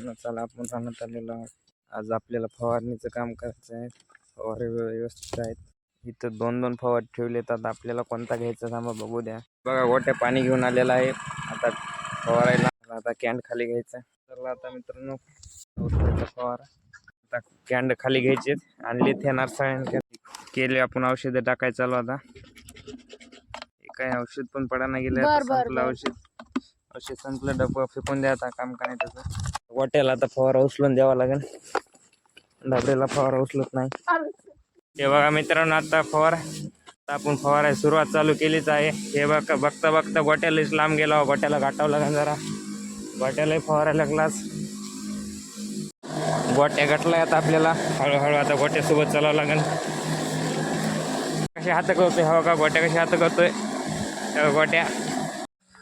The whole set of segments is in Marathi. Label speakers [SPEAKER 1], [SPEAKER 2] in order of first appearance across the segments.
[SPEAKER 1] मित्रांनो, चला आपण रानात आलेलो आहोत. आज आपल्याला फवारणीचं काम करायचं आहे. फवारे व्यवस्थित आहेत. इथं 2-2 फवारे ठेवलेत. आता आपल्याला कोणता घ्यायचा थांबा बघू द्या. बघा गोट्या पाणी घेऊन आलेला आहे. आता फवारायला आता कॅन्ड खाली घ्यायचा. चला आता मित्रांनो औषधाचा फवारा. आता कॅन्ड खाली घ्यायचे आणले थेनार सगळ्यांनी केले. आपण औषधं टाकायचं चालू आता. काय औषध पण पडायला गेले. संपलं औषध संपलं. डब्बा फेकून द्या. आता काम करायचं. गोट्याला आता फवारा उचलून द्यावा लागेल. डबऱ्याला फवारा उचलत नाही. हे बघा मित्रांनो, आता आपण फवारायला सुरुवात चालू केलीच आहे. हे बघा बघता बघता गोट्यालाच लांब गेला. गोट्याला गाठावं लागेल जरा. गोट्यालाही फवारायला लागलाच. गोट्या गाठलाय आता आपल्याला. हळूहळू आता गोट्यासोबत चालावं लागेल. कशी हात करतोय हवा का गोट्या कशी हात करतोय गोट्या.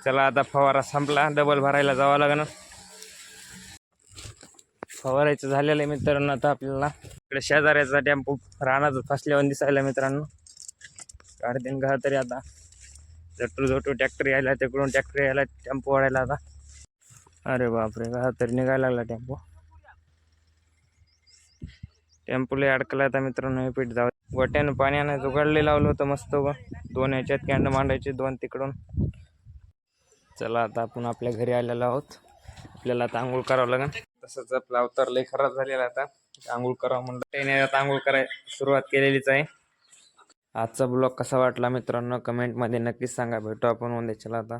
[SPEAKER 1] चला आता फवारा संपला. डबल भरायला जावं लागेल. फवारायचं झालेलं आहे मित्रांनो. आता आपल्याला इकडे शेजाऱ्याचा टेम्पो रानात फसल्यावर दिसायला मित्रांनो. काढते का तरी आता जटू ट्रॅक्टर यायला. तिकडून ट्रॅक्टर यायला. टेम्पो वाढायला आता. अरे बापरे, का तरी निघायला लागला टेम्पो. टेम्पोला अडकला आता मित्रांनो. हे पीठ जाऊ. गोट्यानं पाण्यानं जुगाडले लावलं होतं मस्त. 2 ह्याच्यात कॅन्ड मांडायचे, 2 तिकडून. चला आता आपण आपल्या घरी आलेलो आहोत. आपल्याला आता आंघोळ करावं लागेल. तसंच आपला अवतार लय खराब झालेला. आता आंघोळ करावं म्हणलं. त्याने आता आंघोळ करायला सुरुवात केलेलीच आहे. आजचा ब्लॉग कसा वाटला मित्रांनो कमेंटमध्ये नक्कीच सांगा. भेटू आपण उद्या. चला आता.